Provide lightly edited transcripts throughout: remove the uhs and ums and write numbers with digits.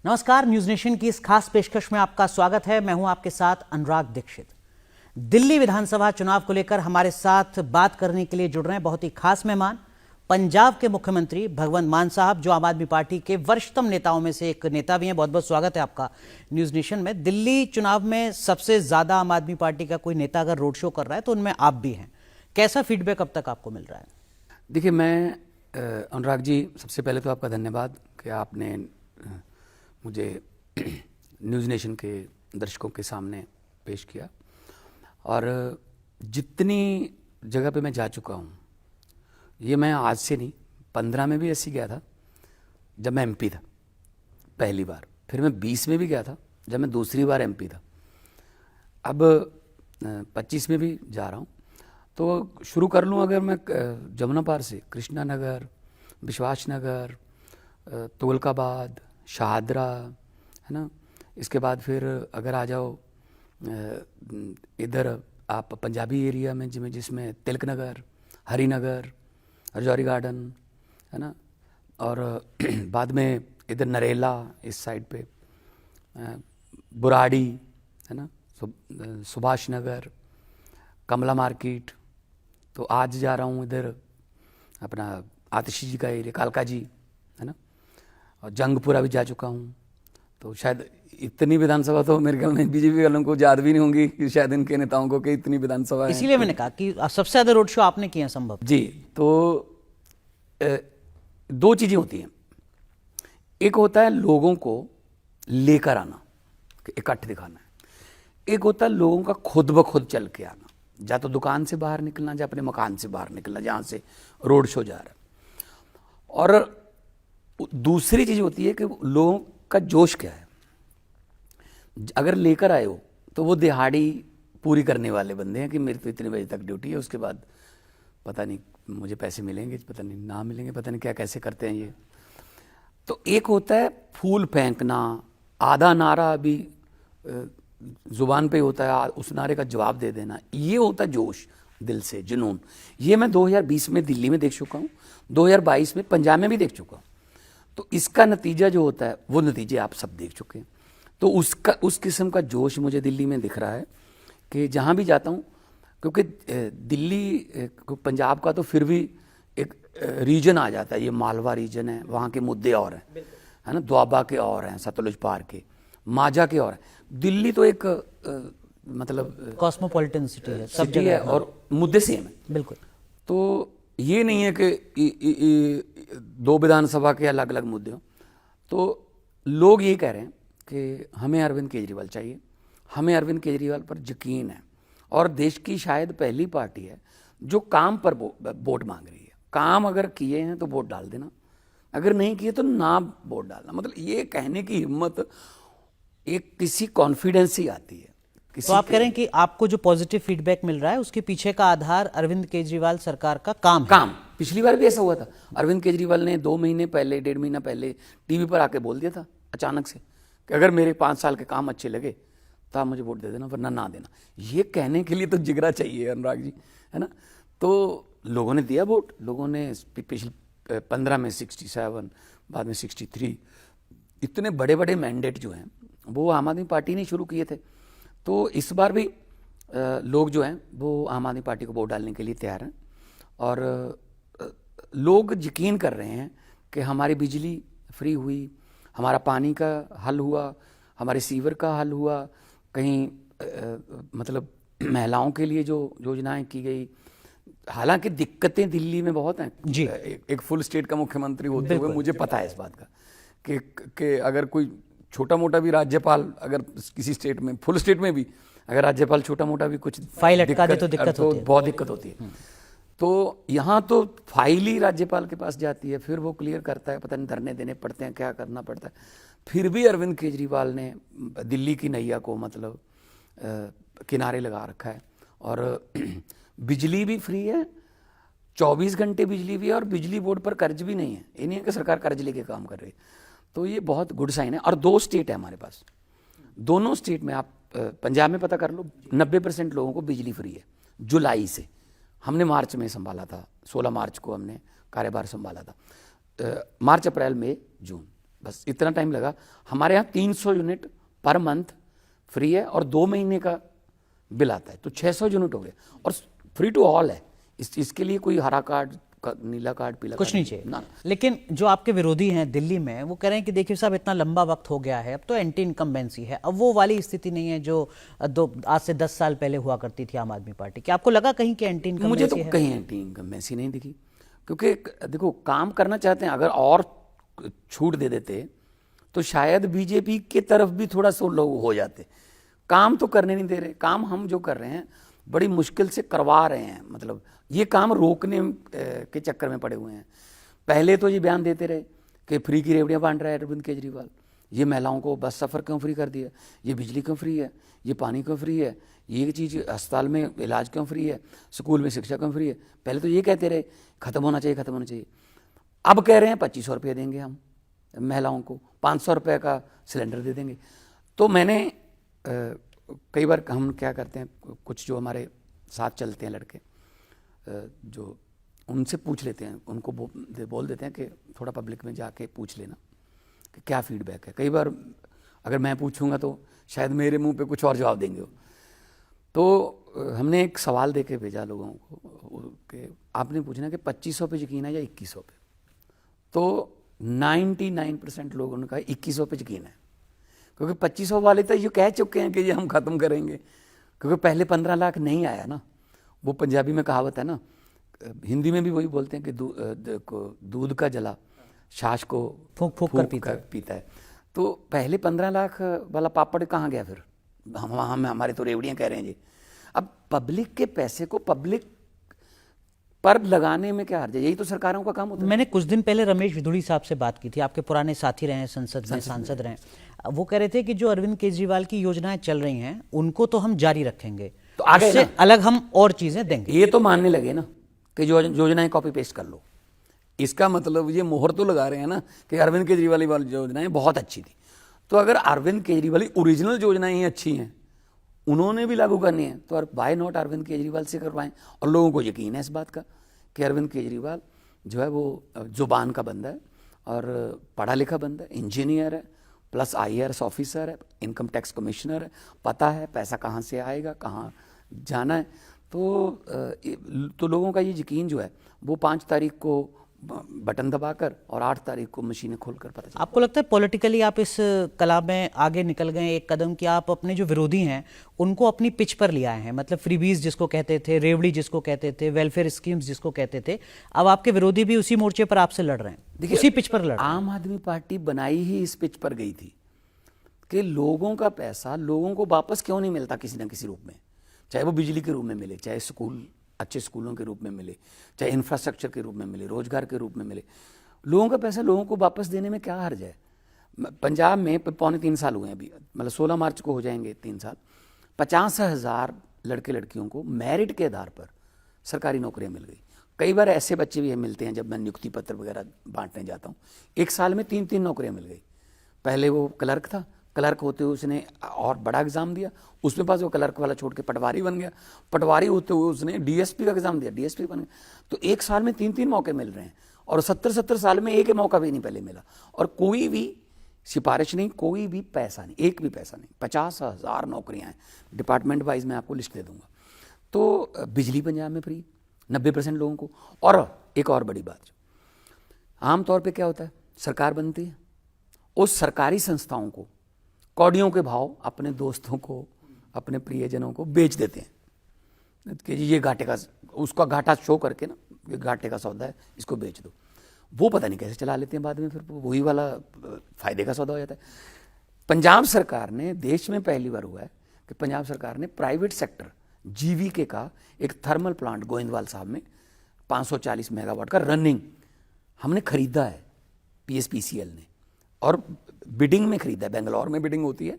नमस्कार, news nation की इस खास पेशकश में आपका स्वागत है। मैं हूं आपके साथ अनुराग दीक्षित। दिल्ली विधानसभा चुनाव को लेकर हमारे साथ बात करने के लिए जुड़ रहे हैं बहुत ही खास मेहमान, पंजाब के मुख्यमंत्री भगवंत मान साहब, जो आम आदमी पार्टी के वरिष्ठतम नेताओं में से एक नेता भी हैं। बहुत बहुत स्वागत है आपका न्यूज नेशन में। दिल्ली चुनाव में सबसे ज्यादा आम आदमी पार्टी का कोई नेता अगर रोड शो कर रहा है तो उनमें आप भी हैं। कैसा फीडबैक अब तक आपको मिल रहा है? देखिए, मैं अनुराग जी, सबसे पहले तो आपका धन्यवाद कि आपने मुझे न्यूज़ नेशन के दर्शकों के सामने पेश किया। और जितनी जगह पे मैं जा चुका हूँ, ये मैं आज से नहीं, 15 में भी ऐसी गया था जब मैं एमपी था पहली बार, फिर मैं 20 में भी गया था जब मैं दूसरी बार एमपी था, अब 25 में भी जा रहा हूँ। तो शुरू कर लूँ अगर मैं जमुना पार से, कृष्णा नगर, विश्वास नगर, तुगलकाबाद, शाहदरा, है ना। इसके बाद फिर अगर आ जाओ इधर आप पंजाबी एरिया में, जिसमें तिलक नगर, हरिनगर, रजौरी गार्डन, है ना। और बाद में इधर नरेला इस साइड पे, बुराड़ी, है ना, सुभाष नगर, कमला मार्केट। तो आज जा रहा हूँ इधर अपना आतिशी जी का एरिया, कालका जी, है ना। और जंगपुरा भी जा चुका हूँ। तो शायद इतनी विधानसभा तो मेरे ख्याल में बीजेपी वालों को याद भी नहीं होंगी कि शायद इनके नेताओं को कि इतनी विधानसभा है। इसीलिए मैंने कहा कि सबसे ज्यादा रोड शो आपने किए हैं संभव जी। तो दो चीजें होती हैं, एक होता है लोगों को लेकर आना, इकट्ठे दिखाना है। एक होता है लोगों का खुद ब खुद चल के आना, या तो दुकान से बाहर निकलना, या अपने मकान से बाहर निकलना जहाँ से रोड शो जा रहा है। और दूसरी चीज होती है कि लोगों का जोश क्या है। अगर लेकर आए हो तो वो दिहाड़ी पूरी करने वाले बंदे हैं कि मेरी तो इतने बजे तक ड्यूटी है, उसके बाद पता नहीं मुझे पैसे मिलेंगे, पता नहीं ना मिलेंगे, पता नहीं क्या कैसे करते हैं ये। तो एक होता है फूल फेंकना, आधा नारा अभी जुबान पे होता है, उस नारे का जवाब दे देना, ये होता है जोश, दिल से जुनून। ये मैं 2020 में दिल्ली में देख चुका हूँ, 2022 में पंजाब में भी देख चुका हूँ। तो इसका नतीजा जो होता है वो नतीजे आप सब देख चुके हैं। तो उस किस्म का जोश मुझे दिल्ली में दिख रहा है कि जहाँ भी जाता हूँ, क्योंकि दिल्ली पंजाब का तो फिर भी एक रीजन आ जाता है, ये मालवा रीजन है, वहाँ के मुद्दे और हैं, है ना, दोआबा के और हैं, सतलुज पार के, माझा के और हैं। दिल्ली तो एक मतलब कॉस्मोपॉलिटन सिटी है, सब सिटी है और मुद्दे सेम है। बिल्कुल। तो ये नहीं है कि दो विधानसभा के अलग अलग मुद्दे हों। तो लोग ये कह रहे हैं कि हमें अरविंद केजरीवाल चाहिए, हमें अरविंद केजरीवाल पर यकीन है। और देश की शायद पहली पार्टी है जो काम पर वोट मांग रही है। काम अगर किए हैं तो वोट डाल देना, अगर नहीं किए तो ना वोट डालना। मतलब ये कहने की हिम्मत एक किसी कॉन्फिडेंस से आती है। तो आप कह रहे हैं कि आपको जो पॉजिटिव फीडबैक मिल रहा है उसके पीछे का आधार अरविंद केजरीवाल सरकार का काम है। पिछली बार भी ऐसा हुआ था। अरविंद केजरीवाल ने 2 महीने पहले, 1.5 महीना पहले टीवी पर आके बोल दिया था अचानक से कि अगर मेरे 5 साल के काम अच्छे लगे तो आप मुझे वोट दे देना, वरना ना देना। ये कहने के लिए तो जिगरा चाहिए अनुराग जी, है ना। तो लोगों ने दिया वोट, लोगों ने पिछले 15 में 67, बाद में 63, इतने बड़े बड़े मैंडेट जो हैं वो आम आदमी पार्टी ने शुरू किए थे। तो इस बार भी लोग जो हैं वो आम आदमी पार्टी को वोट डालने के लिए तैयार हैं। और लोग यकीन कर रहे हैं कि हमारी बिजली फ्री हुई, हमारा पानी का हल हुआ, हमारे सीवर का हल हुआ, कहीं मतलब महिलाओं के लिए जो योजनाएं की गई। हालांकि दिक्कतें दिल्ली में बहुत हैं जी। एक फुल स्टेट का मुख्यमंत्री होते हुए मुझे पता है इस बात का कि अगर कोई छोटा मोटा भी राज्यपाल, अगर किसी स्टेट में, फुल स्टेट में भी अगर राज्यपाल छोटा मोटा भी कुछ फाइल अटका दे तो दिक्कत होती है, बहुत दिक्कत होती है। तो यहाँ तो फाइल ही राज्यपाल के पास जाती है, फिर वो क्लियर करता है, पता नहीं धरने देने पड़ते हैं, क्या करना पड़ता है। फिर भी अरविंद केजरीवाल ने दिल्ली की नैया को मतलब किनारे लगा रखा है। और बिजली भी फ्री है, 24 घंटे बिजली भी है, और बिजली बोर्ड पर कर्ज भी नहीं है। ये नहीं है कि सरकार कर्ज लेके काम कर रही है। तो ये बहुत गुड साइन है। और 2 स्टेट है हमारे पास, दोनों स्टेट में आप पंजाब में पता कर लो, 90% लोगों को बिजली फ्री है जुलाई से। हमने मार्च में संभाला था, 16 मार्च को हमने कार्यभार संभाला था। मार्च, अप्रैल, मई, जून बस इतना टाइम लगा। हमारे यहाँ 300 यूनिट पर मंथ फ्री है और 2 महीने का बिल आता है, तो 600 यूनिट हो गए और फ्री टू ऑल है। इसके लिए कोई हरा कार्ड, नीला कार्ड, पीला कुछ कार्ड नहीं चाहिए ना। लेकिन जो आपके विरोधी हैं दिल्ली में, वो कह रहे हैं कि देखिए साहब, इतना लंबा वक्त हो गया है, अब तो एंटी इनकम्बेंसी है, अब वो वाली स्थिति नहीं है जो आज से 10 साल पहले हुआ करती थी आम आदमी पार्टी की। आपको लगा कहीं कि एंटी मुझे इनकम्बेंसी तो कहीं एंटी इनकम्बेंसी नहीं दिखी, क्योंकि देखो काम करना चाहते हैं, अगर और छूट दे देते तो शायद बीजेपी की तरफ भी थोड़ा सा लोग हो जाते। काम तो करने नहीं दे रहे। काम हम जो कर रहे हैं बड़ी मुश्किल से करवा रहे हैं, मतलब ये काम रोकने के चक्कर में पड़े हुए हैं। पहले तो ये बयान देते रहे कि फ्री की रेवड़ियाँ बांट रहा है अरविंद केजरीवाल, ये महिलाओं को बस सफ़र क्यों फ्री कर दिया, ये बिजली क्यों फ्री है, ये पानी क्यों फ्री है, ये चीज़ अस्पताल में इलाज क्यों फ्री है, स्कूल में शिक्षा क्यों फ्री है। पहले तो ये कहते रहे ख़त्म होना चाहिए, ख़त्म होना चाहिए। अब कह रहे हैं 2500 रुपये देंगे हम महिलाओं को, 500 रुपये का सिलेंडर दे देंगे। तो मैंने कई बार हम क्या करते हैं, कुछ जो हमारे साथ चलते हैं लड़के, जो उनसे पूछ लेते हैं, उनको बोल देते हैं कि थोड़ा पब्लिक में जाके पूछ लेना कि क्या फीडबैक है। कई बार अगर मैं पूछूंगा तो शायद मेरे मुंह पे कुछ और जवाब देंगे वो। तो हमने एक सवाल दे के भेजा लोगों को कि आपने पूछना कि 2500 पे यकीन है या 2100 पे। तो 99% लोगों ने कहा 2100 पे यकीन है, क्योंकि 2500 वाले तो ये कह चुके हैं कि ये हम ख़त्म करेंगे, क्योंकि पहले 15 लाख नहीं आया ना। वो पंजाबी में कहावत है ना, हिंदी में भी वही बोलते हैं कि दूध का जला छाछ को फूंक फूंक कर पीता है। तो पहले 15 लाख वाला पापड़ कहाँ गया फिर? हम हमारे तो रेवड़ियाँ कह रहे हैं जी। अब पब्लिक के पैसे को पब्लिक पर लगाने में क्या हर्ज है? यही तो सरकारों का काम होता है। मैंने कुछ दिन पहले रमेश विधुड़ी साहब से बात की थी, आपके पुराने साथी रहे हैं, संसद में सांसद रहे हैं। वो कह रहे थे कि जो अरविंद केजरीवाल की योजनाएं चल रही हैं उनको तो हम जारी रखेंगे, तो आगे उससे अलग हम और चीजें देंगे। ये तो मानने लगे ना कि जो योजनाएं कॉपी पेस्ट कर लो। इसका मतलब ये मोहर तो लगा रहे हैं ना कि अरविंद केजरीवाल वाली योजनाएं बहुत अच्छी थी। तो अगर अरविंद केजरीवाल की ओरिजिनल योजनाएं ही अच्छी हैं, उन्होंने भी लागू करनी है, तो बाय नॉट अरविंद केजरीवाल से करवाएं। और लोगों को यकीन है इस बात का कि अरविंद केजरीवाल जो है वो जुबान का बंदा है और पढ़ा लिखा बंदा है, इंजीनियर है, प्लस IAS ऑफिसर है, इनकम टैक्स कमिश्नर है, पता है पैसा कहाँ से आएगा, कहाँ जाना है। तो लोगों का ये यकीन जो है वो 5 तारीख को बटन दबाकर और 8 तारीख को मशीनें खोलकर पता चला। आपको लगता है पॉलिटिकली आप इस कला में आगे निकल गए एक कदम, कि आप अपने जो विरोधी हैं उनको अपनी पिच पर ले आए हैं? मतलब फ्रीबीज जिसको कहते थे, रेवड़ी जिसको कहते थे, वेलफेयर स्कीम्स जिसको कहते थे, अब आपके विरोधी भी उसी मोर्चे पर आपसे लड़ रहे हैं, उसी पिच पर लड़ रहे हैं। आम आदमी पार्टी बनाई ही इस पिच पर गई थी कि लोगों का पैसा लोगों को वापस क्यों नहीं मिलता किसी न किसी रूप में, चाहे वो बिजली के रूप में मिले, चाहे स्कूल अच्छे स्कूलों के रूप में मिले, चाहे इंफ्रास्ट्रक्चर के रूप में मिले, रोजगार के रूप में मिले। लोगों का पैसा लोगों को वापस देने में क्या हर्ज है? पंजाब में 3.25 साल हुए हैं अभी, मतलब 16 मार्च को हो जाएंगे 3 साल। 50,000 लड़के लड़कियों को मेरिट के आधार पर सरकारी नौकरियां मिल गई। कई बार ऐसे बच्चे भी मिलते हैं, जब मैं नियुक्ति पत्र वगैरह बांटने जाता हूँ, 1 साल में 3-3 नौकरियां मिल गई। पहले वो क्लर्क था, क्लर्क होते हुए उसने और बड़ा एग्जाम दिया, उसमें पास वो क्लर्क वाला छोड़ के पटवारी बन गया, पटवारी होते हुए उसने DSP का एग्जाम दिया, DSP बन गया। तो 1 साल में 3-3 मौके मिल रहे हैं, और 70-70 साल में एक मौका भी नहीं पहले मिला, और कोई भी सिफारिश नहीं, कोई भी पैसा नहीं, एक भी पैसा नहीं। 50,000 नौकरियां हैं, डिपार्टमेंट वाइज मैं आपको लिस्ट दे दूंगा। तो बिजली पंजाब में फ्री 90% लोगों को। और एक और बड़ी बात, आमतौर पर क्या होता है, सरकार बनती है, उस सरकारी संस्थाओं को कौड़ियों के भाव अपने दोस्तों को, अपने प्रियजनों को बेच देते हैं कि ये घाटे का, उसका घाटा शो करके ना, ये घाटे का सौदा है, इसको बेच दो। वो पता नहीं कैसे चला लेते हैं बाद में, फिर वही वाला फायदे का सौदा हो जाता है। पंजाब सरकार ने, देश में पहली बार हुआ है कि पंजाब सरकार ने प्राइवेट सेक्टर GVK का एक थर्मल प्लांट गोविंदवाल साहब में 540 मेगावाट का रनिंग हमने खरीदा है, PSPCL ने, और बिडिंग में खरीदा है। बेंगलोर में बिडिंग होती है,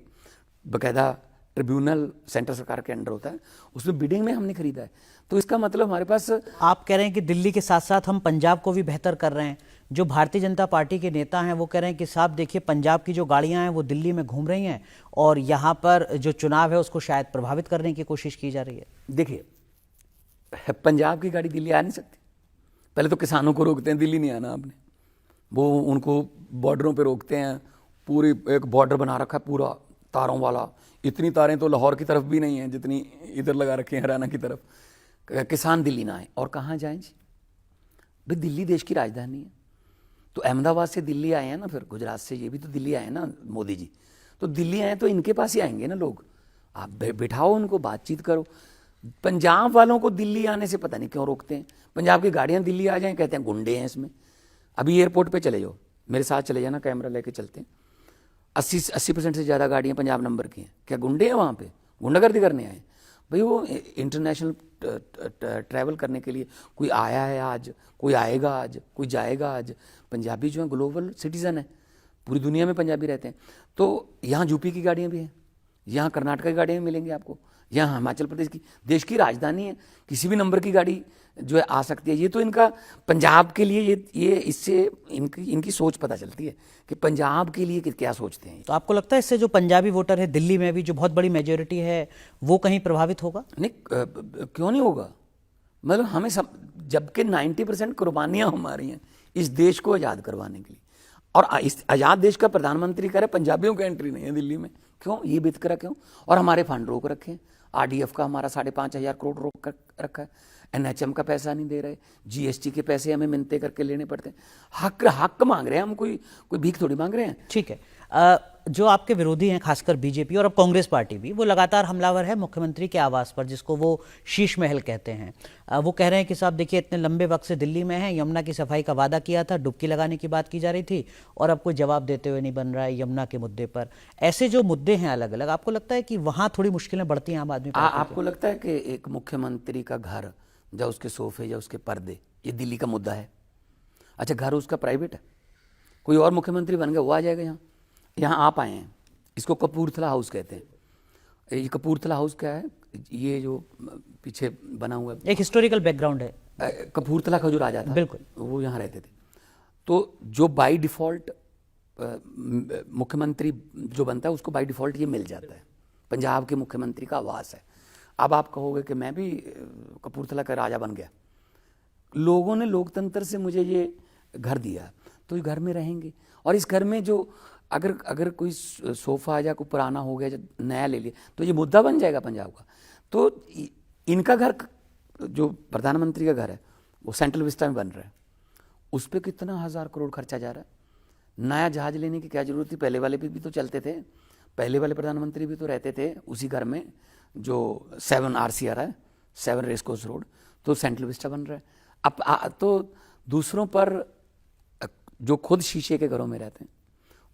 बाकायदा ट्रिब्यूनल सेंटर सरकार के अंडर होता है, उसमें बिडिंग में हमने खरीदा है। तो इसका मतलब हमारे पास, आप कह रहे हैं कि दिल्ली के साथ साथ हम पंजाब को भी बेहतर कर रहे हैं। जो भारतीय जनता पार्टी के नेता हैं वो कह रहे हैं कि साहब देखिए, पंजाब की जो गाड़ियां हैं वो दिल्ली में घूम रही हैं और यहाँ पर जो चुनाव है उसको शायद प्रभावित करने की कोशिश की जा रही है। देखिए, पंजाब की गाड़ी दिल्ली आ नहीं सकती। पहले तो किसानों को रोकते हैं, दिल्ली नहीं आना आपने। वो उनको बॉर्डरों पे रोकते हैं, पूरी एक बॉर्डर बना रखा है पूरा तारों वाला, इतनी तारें तो लाहौर की तरफ भी नहीं है जितनी इधर लगा रखी है हरियाणा की तरफ। किसान दिल्ली ना आए, और कहाँ जाएं जी भाई, दिल्ली देश की राजधानी है। तो अहमदाबाद से दिल्ली आए हैं ना, फिर गुजरात से ये भी तो दिल्ली आए ना मोदी जी, तो दिल्ली आए तो इनके पास ही आएंगे ना लोग। आप बिठाओ उनको, बातचीत करो। पंजाब वालों को दिल्ली आने से पता नहीं क्यों रोकते हैं। पंजाब की गाड़ियां दिल्ली आ जाएं, कहते हैं गुंडे हैं इसमें। अभी एयरपोर्ट पे चले जाओ, मेरे साथ चले जाना, कैमरा लेके चलते हैं। 80% से ज़्यादा गाड़ियाँ पंजाब नंबर की हैं। क्या गुंडे हैं वहाँ पे? गुंडागर्दी करने आए भाई? वो इंटरनेशनल ट्रैवल करने के लिए कोई आया है आज, कोई आएगा आज, कोई जाएगा आज। पंजाबी जो है ग्लोबल सिटीज़न है, पूरी दुनिया में पंजाबी रहते हैं। तो यहाँ यूपी की गाड़ियाँ भी हैं, यहाँ कर्नाटक की गाड़ियाँ मिलेंगी आपको, यहाँ हिमाचल प्रदेश की, देश की राजधानी है, किसी भी नंबर की गाड़ी जो है आ सकती है। ये तो इनका पंजाब के लिए ये इससे इनकी सोच पता चलती है कि पंजाब के लिए क्या सोचते हैं। तो आपको लगता है इससे जो पंजाबी वोटर है दिल्ली में भी, जो बहुत बड़ी मेजोरिटी है, वो कहीं प्रभावित होगा? नहीं, क्यों नहीं होगा? मतलब हमें सब, जबकि 90% कुर्बानियां हमारी हैं इस देश को आज़ाद करवाने के लिए, और इस आज़ाद देश का प्रधानमंत्री करे पंजाबियों की एंट्री नहीं है दिल्ली में, क्यों? ये वितकरा क्यों? और हमारे फंड रोक रखे हैं। आरडीएफ का हमारा 5,500 करोड़ रोक रखा है, एनएचएम का पैसा नहीं दे रहे, जीएसटी के पैसे हमें मिन्नतें करके लेने पड़ते हैं। हक मांग रहे हैं हम, कोई भीख थोड़ी मांग रहे हैं। ठीक है। जो आपके विरोधी हैं, खासकर बीजेपी और अब कांग्रेस पार्टी भी, वो लगातार हमलावर है मुख्यमंत्री के आवास पर, जिसको वो शीश महल कहते हैं। वो कह रहे हैं कि साहब देखिए, इतने लंबे वक्त से दिल्ली में हैं, यमुना की सफाई का वादा किया था, डुबकी लगाने की बात की जा रही थी, और अब कोई जवाब देते हुए नहीं बन रहा है यमुना के मुद्दे पर। ऐसे जो मुद्दे हैं अलग अलग, आपको लगता है कि वहाँ थोड़ी मुश्किलें बढ़ती हैं आम आदमी पार्टी की? आपको लगता है कि एक मुख्यमंत्री का घर या उसके सोफे या उसके पर्दे ये दिल्ली का मुद्दा है? अच्छा, घर उसका प्राइवेट है, कोई और मुख्यमंत्री बन गया वो आ जाएगा यहाँ? यहाँ आप आए हैं, इसको कपूरथला हाउस कहते हैं। ये कपूरथला हाउस क्या है? ये जो पीछे बना हुआ है, एक हिस्टोरिकल बैकग्राउंड है। कपूरथला का जो राजा था, बिल्कुल, वो यहाँ रहते थे। तो जो बाय डिफ़ॉल्ट मुख्यमंत्री जो बनता है उसको बाय डिफ़ॉल्ट ये मिल जाता है, पंजाब के मुख्यमंत्री का आवास है। अब आप कहोगे कि मैं भी कपूरथला का राजा बन गया, लोगों ने लोकतंत्र से मुझे ये घर दिया, तो इस घर में रहेंगे। और इस घर में जो अगर कोई सोफ़ा या कोई पुराना हो गया, नया ले लिया, तो ये मुद्दा बन जाएगा पंजाब का। तो इनका घर, जो प्रधानमंत्री का घर है, वो सेंट्रल विस्टा में बन रहा है, उस पर कितना 1,000 करोड़ खर्चा जा रहा है। नया जहाज लेने की क्या जरूरत थी? पहले वाले भी तो चलते थे, पहले वाले प्रधानमंत्री भी तो रहते थे उसी घर में, जो 7 RCR है, 7 रेसकोर्स रोड, तो सेंट्रल विस्टा बन रहा है। अब तो दूसरों पर, जो खुद शीशे के घरों में रहते हैं,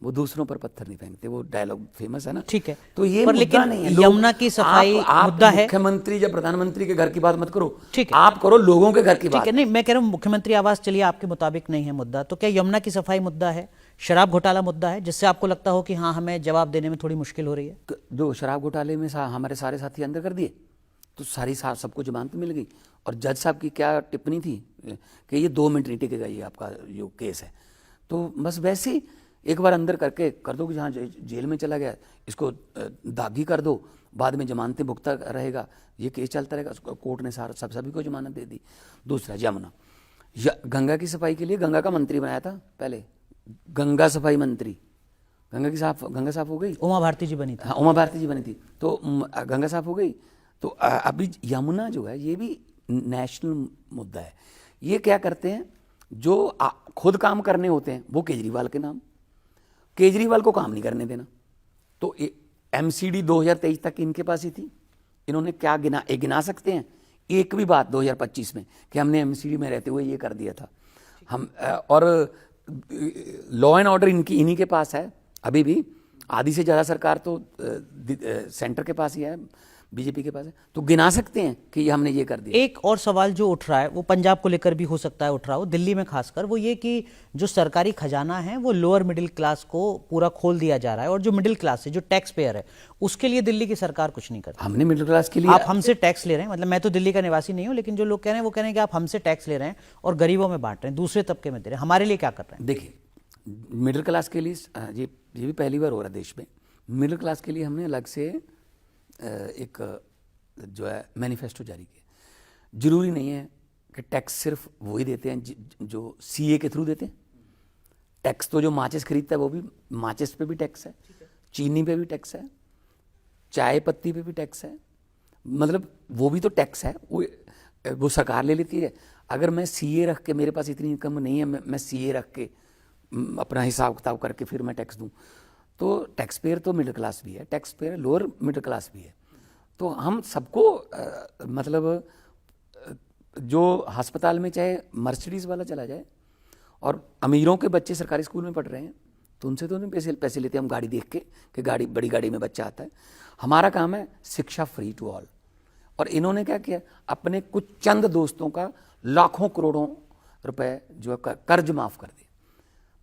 वो दूसरों पर पत्थर नहीं फेंकते, वो डायलॉग फेमस है ना। ठीक है, तो ये पर मुद्दा लेकिन नहीं है। यमुना की सफाई मुद्दा है। मुख्यमंत्री या प्रधानमंत्री के घर की बात मत करो, ठीक है, आप करो लोगों के घर की बात। ठीक है, नहीं मैं कह रहा हूँ मुख्यमंत्री आवास चलिए आपके मुताबिक नहीं है मुद्दा, तो क्या यमुना की सफाई मुद्दा है, शराब घोटाला मुद्दा है, जिससे आपको लगता हो कि हाँ हमें जवाब देने में थोड़ी मुश्किल हो रही है? जो शराब घोटाले में हमारे सारे साथी अंदर कर दिए, तो सबको जमानत मिल गई। और जज साहब की क्या टिप्पणी थी कि ये 2 मिनट नहीं टिकेगा, ये आपका जो केस है। तो बस वैसे ही एक बार अंदर करके कर दो कि जहाँ जेल में चला गया इसको दागी कर दो, बाद में जमानतें भुगता रहेगा, ये केस चलता रहेगा। कोर्ट ने सभी को जमानत दे दी। दूसरा, यमुना, गंगा की सफाई के लिए गंगा का मंत्री बनाया था पहले, गंगा सफाई मंत्री। गंगा साफ हो गई, उमा भारती जी बनी थी। हाँ, उमा भारती जी बनी थी, तो गंगा साफ हो गई। तो अभी यमुना जो है ये भी नेशनल मुद्दा है। ये क्या करते हैं, जो खुद काम करने होते हैं वो केजरीवाल के नाम, केजरीवाल को काम नहीं करने देना। तो MCD 2023 तक इनके पास ही थी। इन्होंने क्या गिना सकते हैं एक भी बात 2025 में कि हमने MCD में रहते हुए ये कर दिया था हम? और लॉ एंड ऑर्डर इन्हीं के पास है अभी भी। आधी से ज़्यादा सरकार तो सेंटर के पास ही है, बीजेपी के पास है। तो गिना सकते हैं कि हमने ये कर दिया। एक और सवाल जो उठ रहा है, वो पंजाब को लेकर भी हो सकता है उठ रहा हो, दिल्ली में खासकर, वो ये कि जो सरकारी खजाना है वो लोअर मिडिल क्लास को पूरा खोल दिया जा रहा है, और जो मिडिल क्लास है, जो टैक्स पेयर है, उसके लिए दिल्ली की सरकार कुछ नहीं करती। हमने मिडिल क्लास के लिए, आप हमसे टैक्स ले रहे हैं, मतलब मैं तो दिल्ली का निवासी नहीं हूं, लेकिन जो लोग कह रहे हैं वो कह रहे हैं कि आप हमसे टैक्स ले रहे हैं और गरीबों में बांट रहे हैं, दूसरे तबके में दे रहे हैं, हमारे लिए क्या कर रहे हैं? देखिए, मिडिल क्लास के लिए ये भी पहली बार हो रहा है देश में। मिडिल क्लास के लिए हमने अलग से एक जो है मैनिफेस्टो जारी किया। जरूरी नहीं है कि टैक्स सिर्फ वही देते हैं जो CA के थ्रू देते हैं। टैक्स तो जो माचिस खरीदता है वो भी, माचिस पे भी टैक्स है, चीनी पे भी टैक्स है, चाय पत्ती पे भी टैक्स है, मतलब वो भी तो टैक्स है, वो सरकार ले लेती है। अगर मैं सीए रख के, मेरे पास इतनी इनकम नहीं है, मैं सीए रख के अपना हिसाब किताब करके फिर मैं टैक्स दूं, तो टैक्स पेयर तो मिडिल क्लास भी है, tax payer lower middle class भी है। तो हम सबको मतलब जो अस्पताल में चाहे मर्सिडीज वाला चला जाए, और अमीरों के बच्चे सरकारी स्कूल में पढ़ रहे हैं तो उनसे तो नहीं पैसे लेते हम गाड़ी देख के कि गाड़ी, बड़ी गाड़ी में बच्चा आता है। हमारा काम है शिक्षा फ्री टू ऑल। और इन्होंने क्या किया, अपने कुछ चंद दोस्तों का लाखों करोड़ों रुपए जो है कर्ज माफ कर दिया।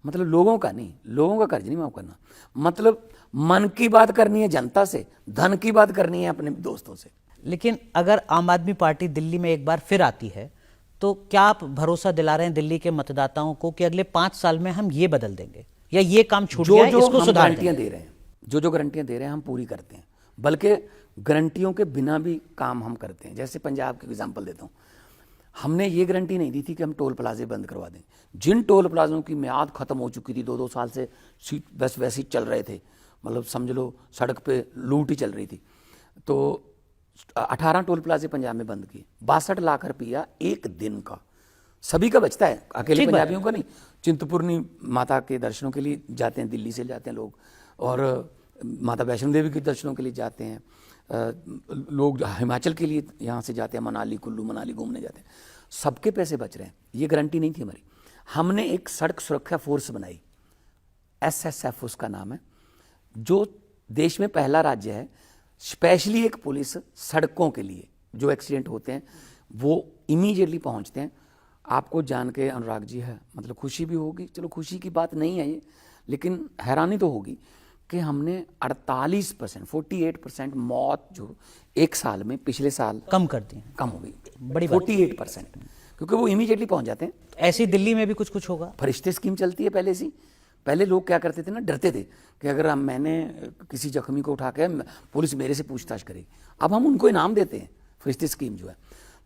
मतलब लोगों का नहीं, लोगों का कर्ज नहीं माफ करना, मतलब मन की बात करनी है जनता से, धन की बात करनी है अपने दोस्तों से। लेकिन अगर आम आदमी पार्टी दिल्ली में एक बार फिर आती है तो क्या आप भरोसा दिला रहे हैं दिल्ली के मतदाताओं को कि अगले 5 साल में हम ये बदल देंगे, या ये काम छूट गया है, इसको सुधार गारंटियां दे रहे हैं, जो गारंटियां दे रहे हैं हम पूरी करते हैं, बल्कि गारंटियों के बिना भी काम हम करते हैं। जैसे पंजाब की एग्जांपल देता हूँ, हमने ये गारंटी नहीं दी थी कि हम टोल प्लाजे बंद करवा दें। जिन टोल प्लाजों की म्याद खत्म हो चुकी थी, 2-2 साल से बस वैसे ही चल रहे थे, मतलब समझ लो सड़क पे लूट ही चल रही थी, तो 18 टोल प्लाजे पंजाब में बंद किए। 62 लाख रुपया एक दिन का, सभी का बचता है, अकेले पंजाबियों का नहीं। चिंतपूर्णी माता के दर्शनों के लिए जाते हैं, दिल्ली से जाते हैं लोग, और माता वैष्णो देवी के दर्शनों के लिए जाते हैं लोग, हिमाचल के लिए यहाँ से जाते हैं, मनाली, कुल्लू मनाली घूमने जाते हैं, सबके पैसे बच रहे हैं। ये गारंटी नहीं थी हमारी। हमने एक सड़क सुरक्षा फोर्स बनाई, SSF उसका नाम है, जो देश में पहला राज्य है, स्पेशली एक पुलिस सड़कों के लिए, जो एक्सीडेंट होते हैं वो इमीडिएटली पहुंचते हैं। आपको जान के अनुराग जी है, मतलब खुशी भी होगी, चलो खुशी की बात नहीं है ये, लेकिन हैरानी तो होगी कि हमने 48%, 48% मौत जो एक साल में, पिछले साल कम कर दी, कम हो गई, बड़ी 48%, क्योंकि वो इमीडिएटली पहुंच जाते हैं। ऐसी दिल्ली में भी कुछ होगा। फरिश्ते स्कीम चलती है पहले से। पहले लोग क्या करते थे ना, डरते थे कि अगर मैंने किसी जख्मी को उठा के, पुलिस मेरे से पूछताछ करेगी। अब हम उनको इनाम देते हैं, फरिश्ते स्कीम जो है।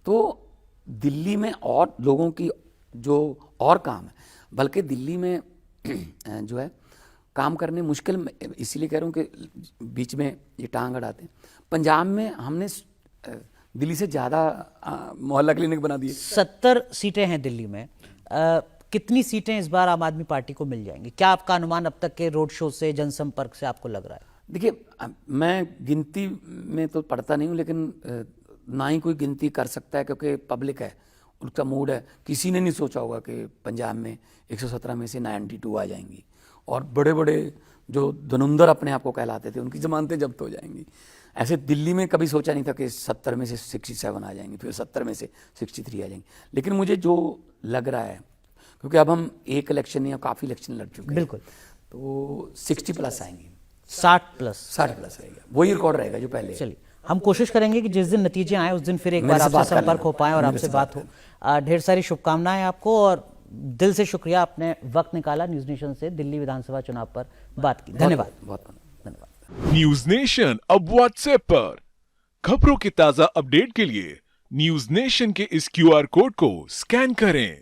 तो दिल्ली में और लोगों की जो और काम है, बल्कि दिल्ली में जो है काम करने मुश्किल, इसीलिए कह रहा हूँ कि बीच में ये टांग अड़ाते हैं। पंजाब में हमने दिल्ली से ज़्यादा मोहल्ला क्लिनिक बना दिए। 70 सीटें हैं दिल्ली में, कितनी सीटें इस बार आम आदमी पार्टी को मिल जाएंगी? क्या आपका अनुमान अब तक के रोड शो से, जनसंपर्क से आपको लग रहा है? देखिए, मैं गिनती में तो पढ़ता नहीं हूँ, लेकिन ना ही कोई गिनती कर सकता है, क्योंकि पब्लिक है, उसका मूड है। किसी ने नहीं सोचा होगा कि पंजाब में 117 में से 92 आ जाएंगी, और बड़े बड़े जो धनुंधर अपने आप को कहलाते थे उनकी जमानतें जब्त हो जाएंगी। ऐसे दिल्ली में कभी सोचा नहीं था कि 70 में से 67 आ जाएंगे, फिर 70 में से 63 आ जाएंगे। लेकिन मुझे जो लग रहा है, क्योंकि अब हम एक इलेक्शन नहीं, अब काफ़ी इलेक्शन लड़ चुके हैं, बिल्कुल, तो 60+ आएंगी, 60+ रहेगा, वही रिकॉर्ड रहेगा जो पहले। चलिए, हम कोशिश करेंगे कि जिस दिन नतीजे आए उस दिन फिर एक बार आपसे संपर्क हो पाए और आपसे बात हो। ढेर सारी शुभकामनाएं आपको, और दिल से शुक्रिया, आपने वक्त निकाला न्यूज नेशन से दिल्ली विधानसभा चुनाव पर बात की। धन्यवाद। बहुत धन्यवाद। न्यूज नेशन अब व्हाट्सएप पर खबरों के ताजा अपडेट के लिए न्यूज नेशन के इस QR कोड को स्कैन करें।